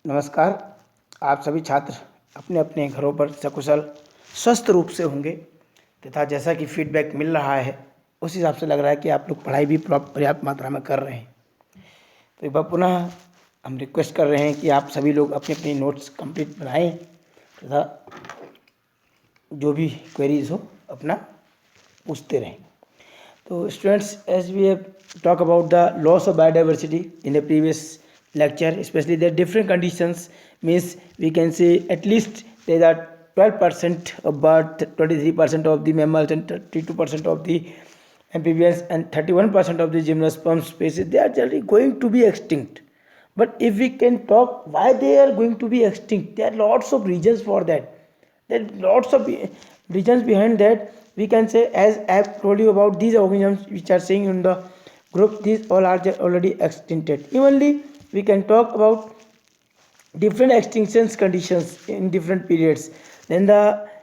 नमस्कार। आप सभी छात्र अपने अपने घरों पर सकुशल स्वस्थ रूप से होंगे तथा जैसा कि फीडबैक मिल रहा है उस हिसाब से लग रहा है कि आप लोग पढ़ाई भी पर्याप्त मात्रा में कर रहे हैं। तो एक बार पुनः हम रिक्वेस्ट कर रहे हैं कि आप सभी लोग अपनी अपनी नोट्स कंप्लीट बनाएं तथा जो भी क्वेरीज हो अपना पूछते रहें। So students, as we have talked about the loss of biodiversity in the previous lecture, especially the different conditions, means we can say at least there are 12% of bird, 23% of the mammals and 32% of the amphibians and 31% of the gymnosperm species, they are generally going to be extinct. But if we can talk why they are going to be extinct, there are lots of reasons for that. There are lots of reasons behind that. We can say, as I have told you about these organisms which are saying in the group, these all are already extincted. Evenly, we can talk about different extinctions conditions in different periods. Then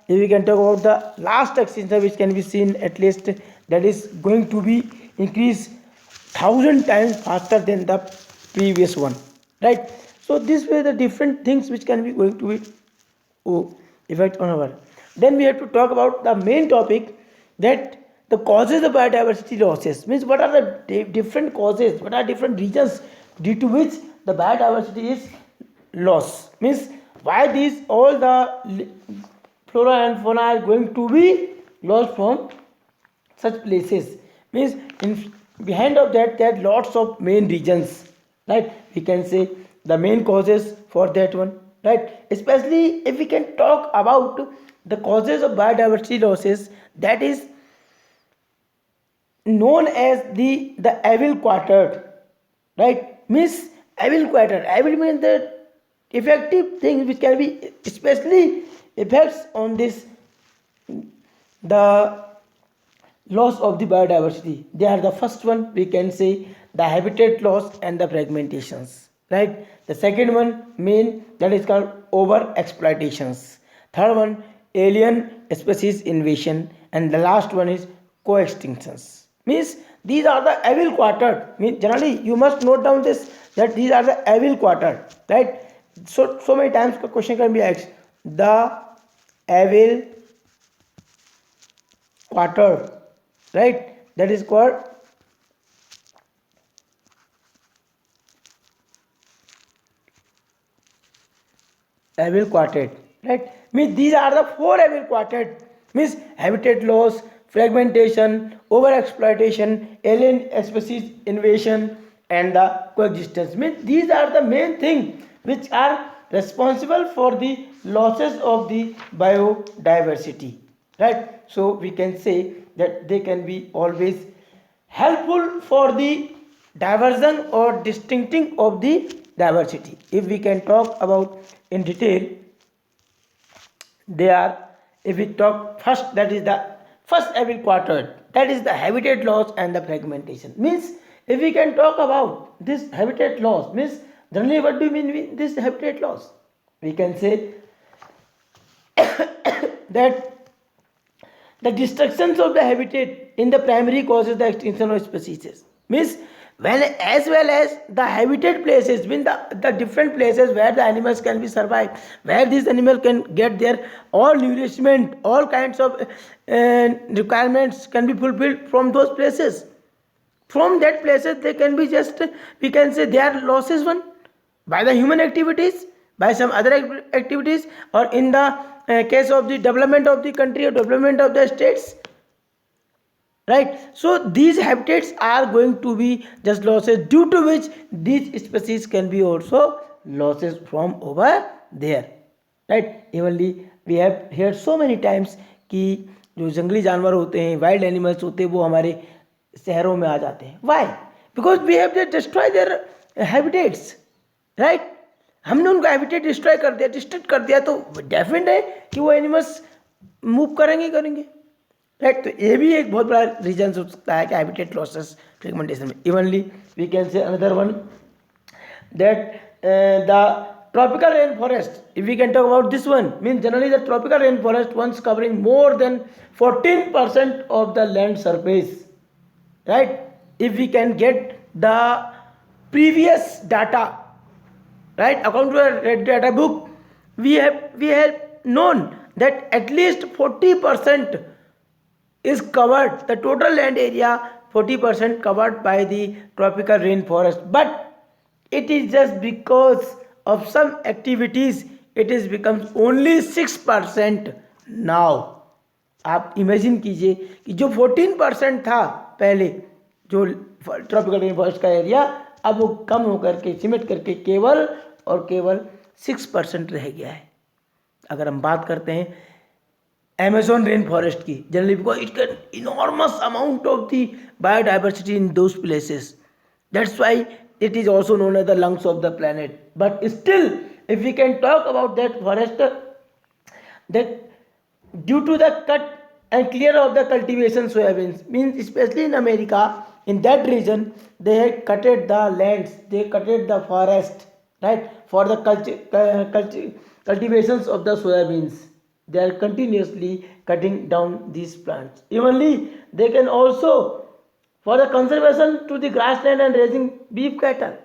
we can talk about the last extinction which can be seen at least, that is going to be increased 1,000 times faster than the previous one, right? So this way the different things which can be going to be effect on our. Then we have to talk about the main topic, that the causes of biodiversity losses, means what are the different causes, what are different reasons due to which the biodiversity is loss, means why these all the flora and fauna are going to be lost from such places, means in behind of that there are lots of main reasons, right? We can say the main causes for that one, right? Especially if we can talk about the causes of biodiversity losses, that is known as the evil quartered, right? Means evil quartered, evil means the effective things which can be especially effects on this, the loss of the biodiversity. They are the first one, we can say the habitat loss and the fragmentations, right? The second one main, that is called over exploitations. Third one alien species invasion, and the last one is co-extinctions. Means these are the evil quartered, means generally you must note down this, that these are the evil quartered, right? So many times the question can be asked, the evil quartered, right? That is called evil quartet, right? Means these are the four evil quartet, means habitat loss, fragmentation, over exploitation, alien species invasion, and the coexistence. Means these are the main thing which are responsible for the losses of the biodiversity, right? So we can say that they can be always helpful for the diversion or distincting of the diversity. If we can talk about in detail, they are, if we talk first, that is the first evil quarter, that is the habitat loss and the fragmentation. Means if we can talk about this habitat loss, means generally what do you mean with this habitat loss? We can say that the destructions of the habitat in the primary causes the extinction of species. Means when, as well as the habitat places, mean the different places where the animals can be survive, where these animals can get their all nourishment, all kinds of requirements can be fulfilled from those places. From that places they can be just, we can say they are losses one by the human activities, by some other activities, or in the case of the development of the country or development of the states, right? So these habitats are going to be just losses, due to which these species can be also losses from over there, right? Evenly we have heard so many times कि जो जंगली जानवर होते हैं, wild animals होते हैं, वो हमारे शहरों में आ जाते हैं. Why? Because we have destroy their habitats, right? हमने उनका हैबिटेट डिस्ट्रॉय कर दिया, डिस्ट्रक्ट कर दिया, तो डेफिनेट है कि वो एनिमल्स मूव करेंगे करेंगे, राइट? तो ये भी एक बहुत बड़ा रीजन हो सकता है कि हैबिटेट लॉसेस फ्रेगमेंटेशन में. Evenly we can say another one, that the tropical rainforest, if we can talk about this one, means generally the tropical rainforest once covering more than 14% of the land surface, right? If we can get the previous data, right? According to a red data book, we have known that at least 40% is covered, the total land area 40% covered by the tropical rainforest, but it is just because of some activities it is becomes only 6% now. आप imagine कीजिए कि जो 14% था पहले, जो tropical rain forest का area, अब वो कम होकर के सिमट करके केवल और केवल 6% रह गया है. अगर हम बात करते हैं Amazon rainforest की, generally because it can enormous amount of the biodiversity in those places. That's why it is also known as the lungs of the planet. But still, if we can talk about that forest, that due to the cut and clear of the cultivation soybeans, means especially in America, in that region, they had cutted the lands, they cutted the forest, right, for the cultivations of the soybeans. They are continuously cutting down these plants. Evenly, they can also, for the conservation to the grassland and raising beef cattle,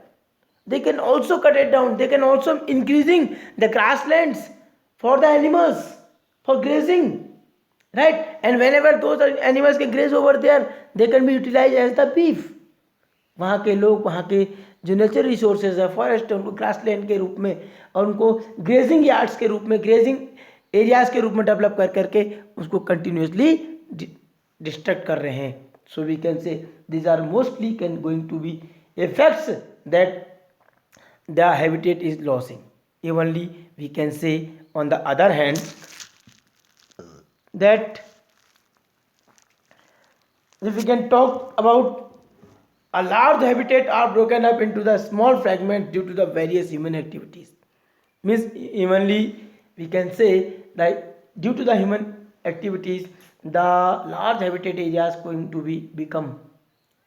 they can also cut it down. They can also increasing the grasslands for the animals, for grazing, right? And whenever those animals can graze over there, they can be utilized as the beef. वहाँ के लोग, वहाँ के जो natural resources है, forest है, उनको grassland के रूप में और उनको ग्रेजिंग यार्ड्स के रूप में, ग्रेजिंग एरियाज के रूप में डेवलप कर करके उसको कंटिन्यूसली डिस्ट्रक्ट कर रहे हैं. So we can say these are mostly can going to be effects that the habitat is losing. Evenly we can say on the other hand that if we can talk about a large habitat are broken up into the small fragments due to the various human activities. Means evenly we can say that due to the human activities, the large habitat area is going to become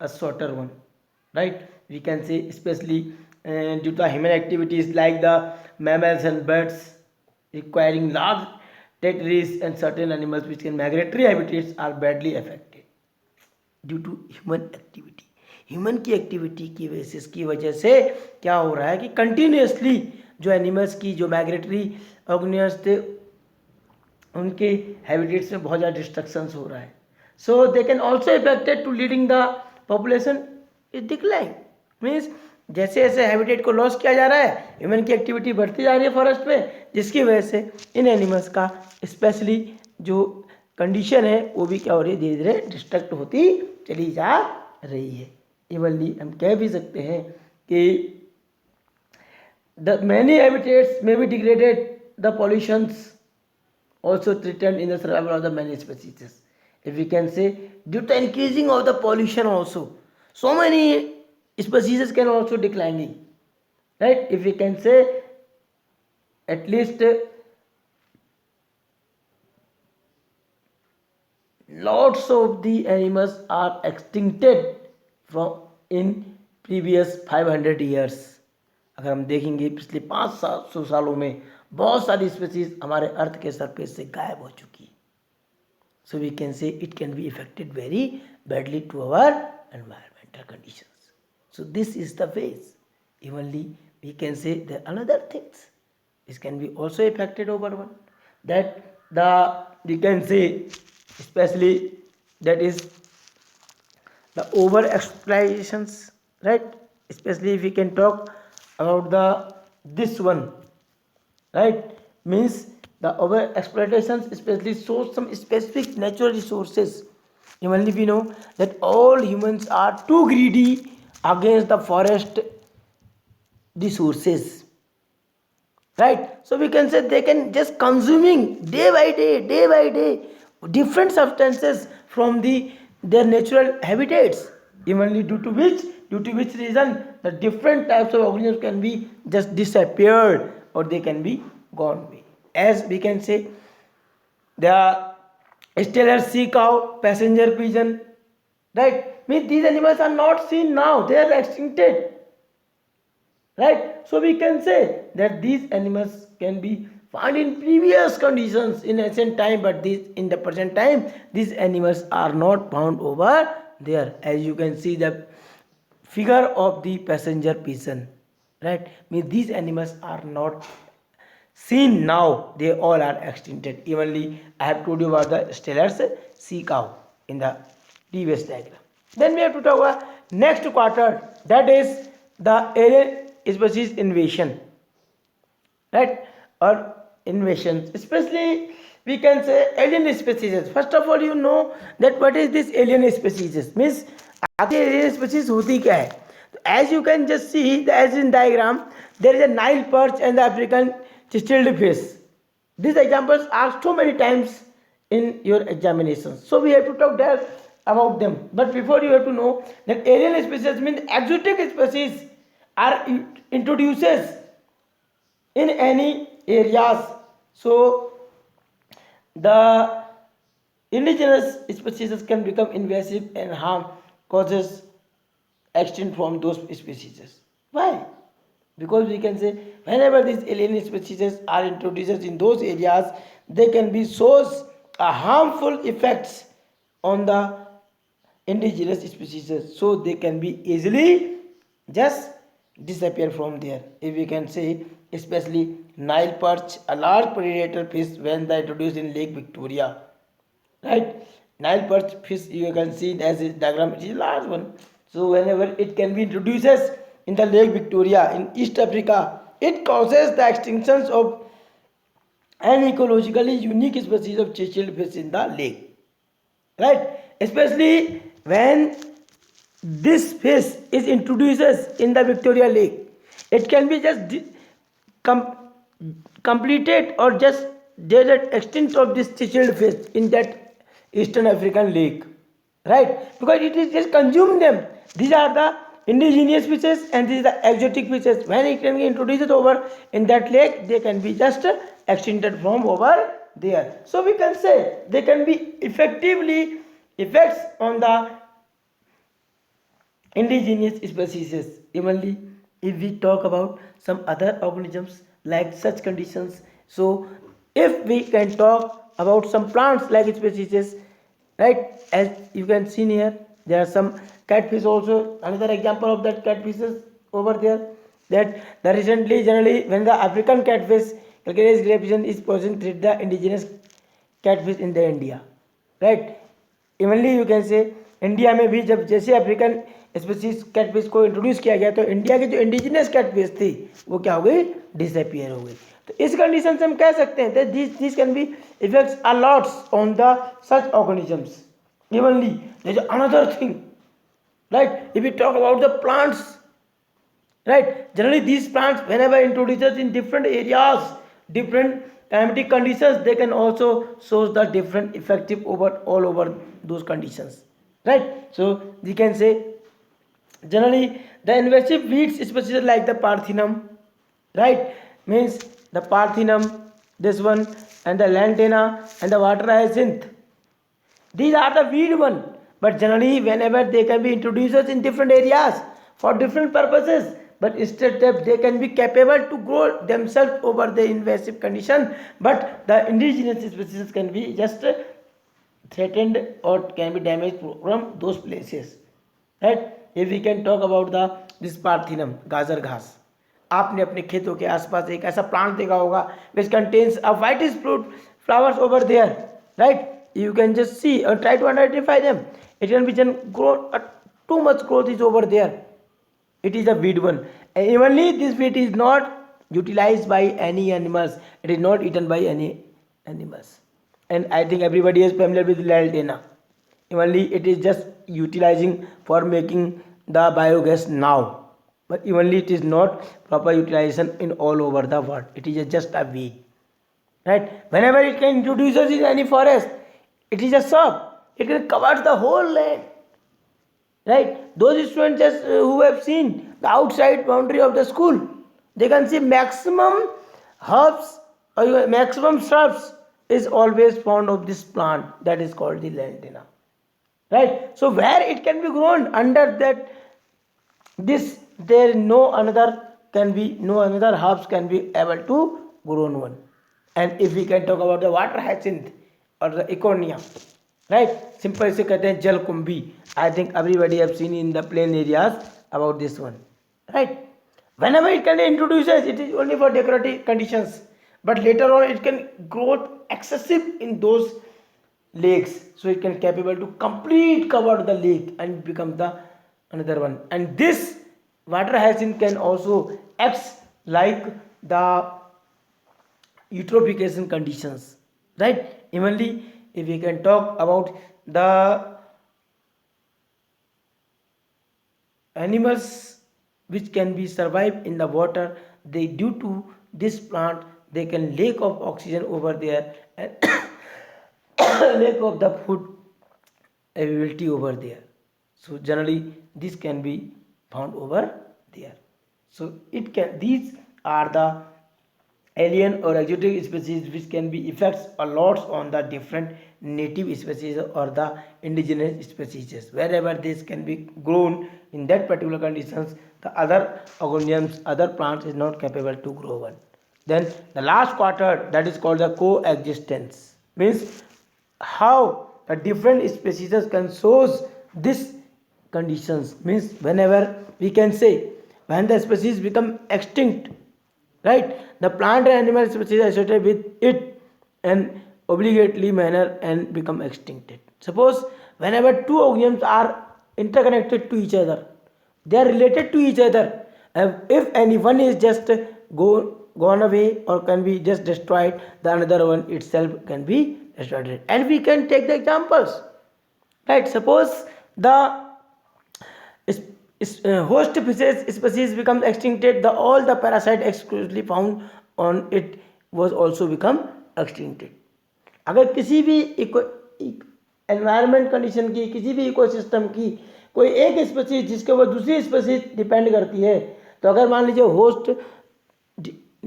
a shorter one, right? We can say especially due to the human activities like the mammals and birds requiring large territories and certain animals which can migratory habitats are badly affected due to human activity. Human की activity की basis की वजह से क्या हो रहा है कि कंटिन्यूसली जो एनिमल्स की जो माइग्रेटरी ऑर्गेनिजम्स थे उनके हैबिटेट्स में बहुत ज़्यादा डिस्ट्रक्शंस हो रहा है. So they can also effected to leading the population is decline. Means जैसे जैसे हैबिटेट को लॉस किया जा रहा है, ह्यूमन की एक्टिविटी बढ़ती जा रही है फॉरेस्ट में, जिसकी वजह से इन एनिमल्स का स्पेशली जो कंडीशन है वो भी क्या हो रही है, धीरे धीरे डिस्ट्रक्ट होती चली जा रही है. इवनली हम कह भी सकते हैं कि द मैनी हैबिटेट्स में be degraded, the pollutions also threatened in the survival of the many species. If we can say due to increasing of the pollution also, so many species can also declining, right? If we can say at least lots of the animals are extincted from in previous 500 years. अगर हम देखेंगे पिछले 500 सालों में बहुत सारी species हमारे अर्थ के सरफेस से गायब हो चुकी है. So we can say it can be affected very badly to our environmental conditions. So this is the ways. Evenly we can say there another things this can be also affected over one that the we can say especially that is the over exploitations, right? Especially if we can talk about this one, right? Means the over exploitations especially shows some specific natural resources. Even if we know that all humans are too greedy against the forest resources, right? So we can say they can just consuming day by day different substances from their natural habitats. Evenly due to which reason the different types of organisms can be just disappeared or they can be gone away. As we can say the stellar sea cow, passenger pigeon, right? Means these animals are not seen now, they are extincted, right? So we can say that these animals can be found in previous conditions in ancient time, but in the present time these animals are not found over there. As you can see the figure of the passenger pigeon, right? Means these animals are not seen now, they all are extincted. Evenly, I have told you about the Steller's sea cow in the previous diagram. Then we have to talk about next quarter, that is the alien species invasion, right? Or invasions, especially we can say alien species. First of all, you know that what is this alien species means. आखिर alien species होती क्या है? As you can just see, as in diagram, there is a Nile perch and the African chiselled fish. These examples are so many times in your examinations, so we have to talk there about them. But before, you have to know that alien species means exotic species are introduces in any areas. So the indigenous species can become invasive and harm causes extinct from those species. Why? Because we can say whenever these alien species are introduced in those areas, they can be source a harmful effects on the indigenous species, so they can be easily just disappear from there. If we can say, especially Nile perch, a large predator fish when they introduced in Lake Victoria, right? Nile perch fish, you can see it as a diagram, it is a large one. So whenever it can be introduces in the Lake Victoria in East Africa, it causes the extinctions of an ecologically unique species of chiselled fish in the lake, right? Especially when this fish is introduced in the Victoria Lake, it can be just com- completed or just there's an extent of this chiselled fish in that Eastern African lake, right? Because it is just consume them. These are the indigenous fishes and these are the exotic fishes. When it can be introduced over in that lake, they can be just extincted from over there. So we can say they can be effectively effects on the indigenous species. Evenly, if we talk about some other organisms like such conditions, so if we can talk about some plants like species, right? As you can see here, there are some catfish also. Another example of that catfish is over there. That the recently generally when the African catfish Calcareous grapevine is present with the indigenous catfish in the India, right? Evenly you can say India में भी जब जैसे African species catfish को introduce किया गया तो India की जो इंडिजिनस कैटफिश थी वो क्या हो गई, डिसअपियर हो गई. तो इस कंडीशन से हम कह सकते हैं that this can be effects a lots on the such organisms. Evenly there is another thing, right? If we talk about the plants, right, generally these plants whenever introduced in different areas, different climatic conditions, they can also show the different effective over all over those conditions, right? So we can say generally the invasive weeds especially like the Parthenum, right, means the Parthenum, this one, and the Lantana and the water hyacinth, these are the weed one, but generally whenever they can be introduced in different areas for different purposes, but instead that they can be capable to grow themselves over the invasive condition, but the indigenous species can be just threatened or can be damaged from those places, right? If we can talk about the this Parthenum, गाजर घास, आपने अपने खेतों के आसपास एक ऐसा plant देखा होगा which contains a whitish fruit flowers over there, right? You can just see or try to identify them. It can be just grown, too much growth is over there. It is a weed one. And evenly this weed is not utilized by any animals. It is not eaten by any animals. And I think everybody is familiar with Lantana. Evenly it is just utilizing for making the biogas now. But evenly it is not proper utilization in all over the world. It is just a weed. Right? Whenever it can introduce us in any forest, it is a shrub. It can cover the whole land. Right? Those students who have seen the outside boundary of the school, they can see maximum herbs or maximum shrubs is always found of this plant that is called the Lantana. Right? So where it can be grown under that this there no another can be no another herbs can be able to grown one. And if we can talk about the water hyacinth or the econia, right, simple से कहते हैं जल कुंभी. I think everybody have seen in the plain areas about this one, right? Whenever it can introduces, it is only for decorative conditions, but later on it can grow excessive in those lakes, so it can capable to complete cover the lake and become the another one. And this water hyacinth can also acts like the eutrophication conditions, right? Evenly, if we can talk about the animals which can be survive in the water, they due to this plant they can lack of oxygen over there and lack of the food availability over there. So generally this can be found over there. So it can, these are the alien or exotic species which can be effects a lot on the different native species or the indigenous species. Wherever this can be grown in that particular conditions, the other organisms, other plants is not capable to grow one. Then the last quarter, that is called the coexistence, means how the different species can shows this conditions, means whenever we can say when the species become extinct, right, the plant and animal species associated with it in obligately manner and become extincted. Suppose whenever two organisms are interconnected to each other, they are related to each other, if any one is just gone away or can be just destroyed, the another one itself can be destroyed. And we can take the examples, right? Suppose the host species becomes extincted, the all the parasite exclusively found on it was also become extincted. अगर किसी भी environment condition की, किसी भी ecosystem की कोई एक species जिसके ऊपर दूसरी स्पीसीज डिपेंड करती है, तो अगर मान लीजिए होस्ट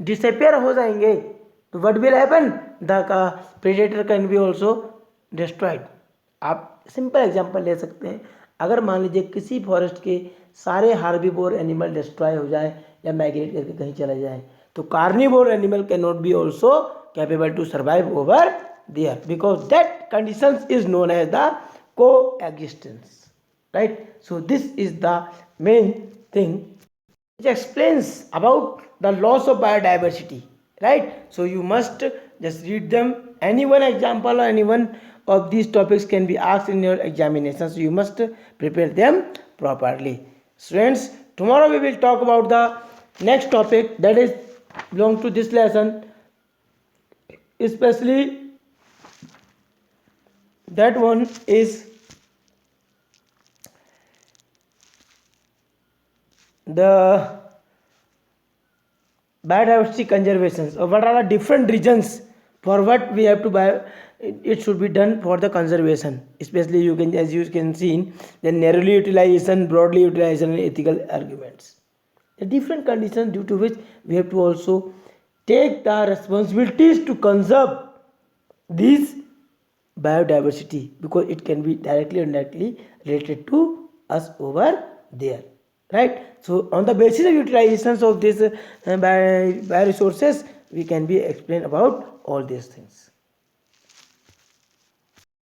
डिसअपियर हो जाएंगे तो what will happen, the predator can be also destroyed. आप सिंपल एग्जांपल ले सकते हैं, अगर मान लीजिए किसी फॉरेस्ट के सारे हार्बीवोर एनिमल डिस्ट्रॉय हो जाए या माइग्रेट करके कहीं चला जाए, तो carnivore animal can not be also capable to survive over there, because that conditions is known as the coexistence, right? So this is the main thing which explains about the loss of biodiversity, right? So you must just read them. Any one example or any one of these topics can be asked in your examination, so you must prepare them properly. Friends, tomorrow we will talk about the next topic that is belong to this lesson, especially that one is the biodiversity conservation, or what are the different regions for what we have to buy, it should be done for the conservation. Especially you can, as you can see, the narrowly utilization, broadly utilization and ethical arguments, the different conditions due to which we have to also take the responsibilities to conserve these biodiversity, because it can be directly or indirectly related to us over there, right? So on the basis of utilizations of this bioresources, we can be explain about all these things.